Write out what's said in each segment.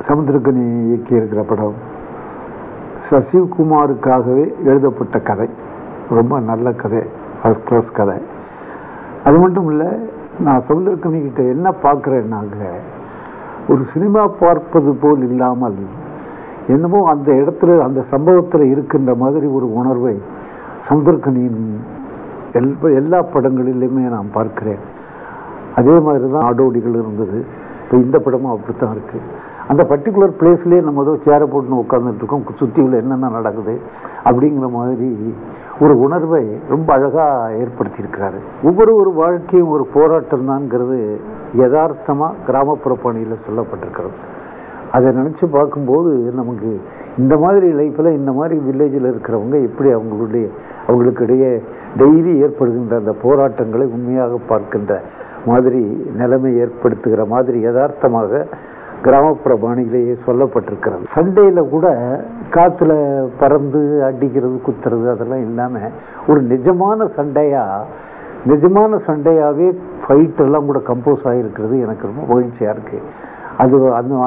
சமுத்திரக்கனி இயக்கியிருக்கிற படம் சசிகுமாருக்காகவே எழுதப்பட்ட கதை. ரொம்ப நல்ல கதை, ஃபர்ஸ்ட் கிளாஸ் கதை. அது மட்டும் இல்லை, நான் சமுத்திரக்கனிக்கிட்ட என்ன பார்க்குறேன்னாங்க, ஒரு சினிமா பார்ப்பது போல் இல்லாமல் என்னமோ அந்த இடத்துல அந்த சம்பவத்தில் இருக்கின்ற மாதிரி ஒரு உணர்வை சமுத்திரக்கனியின் எல்லா படங்களிலுமே நான் பார்க்கிறேன். அதே மாதிரி தான் நாடோடிகள் இருந்தது. இப்போ இந்த படமும் அப்படித்தான் இருக்குது. அந்த பர்டிகுலர் பிளேஸ்லேயே நம்ம ஏதோ சேரை போட்டுன்னு உட்காந்துட்டு இருக்கோம், சுற்றியில் என்னென்ன நடக்குது அப்படிங்கிற மாதிரி ஒரு உணர்வை ரொம்ப அழகாக ஏற்படுத்தியிருக்கிறாரு. ஒவ்வொரு வாழ்க்கையும் ஒரு போராட்டம் தான்ங்கிறது யதார்த்தமாக கிராமப்புற பணியில் சொல்லப்பட்டிருக்கிறது. அதை நினச்சி பார்க்கும்போது நமக்கு இந்த மாதிரி லைஃப்பில் இந்த மாதிரி வில்லேஜில் இருக்கிறவங்க எப்படி அவங்களுக்கிடையே டெய்லி ஏற்படுகின்ற அந்த போராட்டங்களை உண்மையாக பார்க்கின்ற மாதிரி நிலைமை ஏற்படுத்துகிற மாதிரி யதார்த்தமாக கிராமப்புற பாணியிலேயே சொல்லப்பட்டிருக்கிறது. சண்டையில் கூட காற்றுல பறந்து அடிக்கிறது குத்துறது அதெல்லாம் இல்லாமல் ஒரு நிஜமான சண்டையாகவே ஃபைட்டெல்லாம் கூட கம்போஸ் ஆகிருக்கிறது எனக்கு ரொம்ப மகிழ்ச்சியாக இருக்குது. அது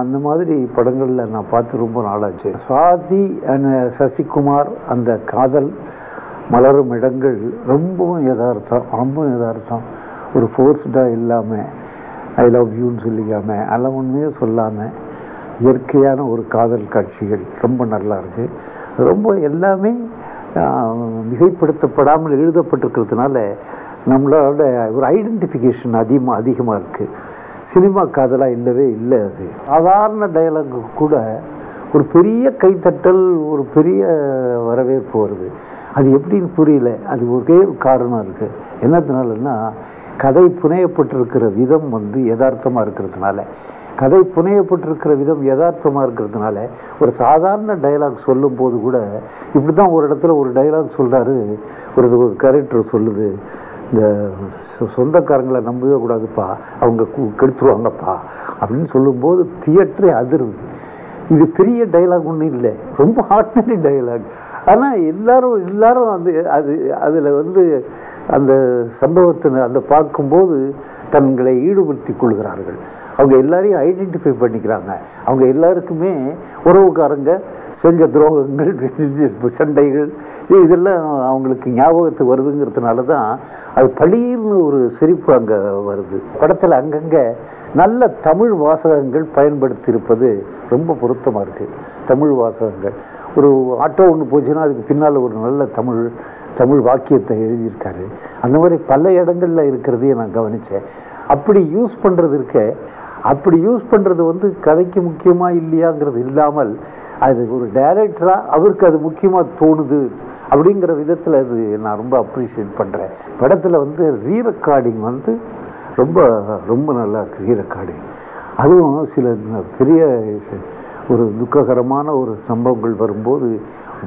அந்த மாதிரி படங்களில் நான் பார்த்து ரொம்ப நாளாச்சு. சுவாதி அண்ட் சசிகுமார் அந்த காதல் மலரும் இடங்கள் ரொம்பவும் யதார்த்தம். ஒரு ஃபோர்ஸ்டாக இல்லாமல் ஐ லவ் யூன்னு சொல்லிக்காமல் அதெல்லாம் உண்மையே சொல்லாமல் இயற்கையான ஒரு காதல் காட்சிகள் ரொம்ப நல்லா இருக்குது. ரொம்ப எல்லாமே மிகைப்படுத்தப்படாமல் எழுதப்பட்டிருக்கிறதுனால நம்மளோட ஒரு ஐடென்டிஃபிகேஷன் அதிகமாக இருக்குது. சினிமா காதலாக இல்லவே இல்லை. அது சாதாரண டயலாக்கு கூட ஒரு பெரிய கைத்தட்டல், ஒரு பெரிய வரவேற்பு வருது. அது எப்படின்னு புரியல. அது ஒரே காரணம் இருக்குது. என்னத்தினாலன்னா, கதை புனையப்பட்டிருக்கிற விதம் யதார்த்தமாக இருக்கிறதுனால ஒரு சாதாரண டைலாக் சொல்லும் போது கூட இப்படி தான் ஒரு இடத்துல ஒரு டைலாக் சொல்கிறாரு, ஒரு கேரக்டர் சொல்லுது, இந்த சொந்தக்காரங்களை நம்பவே கூடாதுப்பா, அவங்க கெடுத்துருவாங்கப்பா அப்படின்னு சொல்லும்போது தியேட்டரே அதிருது. இது பெரிய டைலாக் ஒன்றும் இல்லை, ரொம்ப ஆர்டினரி டைலாக். ஆனால் எல்லாரும் அதில் அந்த சம்பவத்தை அந்த பார்க்கும்போது தங்களை ஈடுபடுத்தி கொள்கிறார்கள். அவங்க எல்லாரையும் ஐடென்டிஃபை பண்ணிக்கிறாங்க. அவங்க எல்லாருக்குமே உறவுக்காரங்க செஞ்ச துரோகங்கள், சண்டைகள் இதெல்லாம் அவங்களுக்கு ஞாபகத்துக்கு வருதுங்கிறதுனால தான் அது பளிர்னு ஒரு சிரிப்பு அங்கே வருது. படத்தில் அங்கங்கே நல்ல தமிழ் வாசகங்கள் பயன்படுத்தியிருப்பது ரொம்ப பொருத்தமாக இருக்குது. தமிழ் வாசகங்கள், ஒரு ஆட்டோ ஒன்று போச்சுன்னா அதுக்கு பின்னால் ஒரு நல்ல தமிழ் வாக்கியத்தை எழுதியிருக்காரு. அந்த மாதிரி பல இடங்களில் இருக்கிறதையும் நான் கவனித்தேன். அப்படி யூஸ் பண்ணுறது கதைக்கு முக்கியமாக இல்லையாங்கிறது இல்லாமல் அது ஒரு டைரக்டராக அவருக்கு அது முக்கியமாக தோணுது அப்படிங்கிற விதத்தில் அது நான் ரொம்ப அப்ரிஷியேட் பண்ணுறேன். படத்தில் ரீரெக்கார்டிங் ரொம்ப ரொம்ப நல்லா இருக்குது. ரீரெக்கார்டிங் அதுவும் சில பெரிய ஒரு துக்ககரமான ஒரு சம்பவங்கள் வரும்போது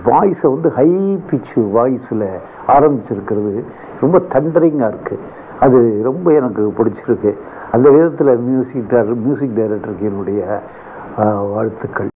வாய்ஸை ஹை பிச்சு வாய்ஸில் ஆரம்பிச்சிருக்கிறது ரொம்ப தண்டரிங்காக இருக்குது. அது ரொம்ப எனக்கு பிடிச்சிருக்கு. அந்த விதத்தில் மியூசிக் டைரக்டருக்கு என்னுடைய வாழ்த்துக்கள்.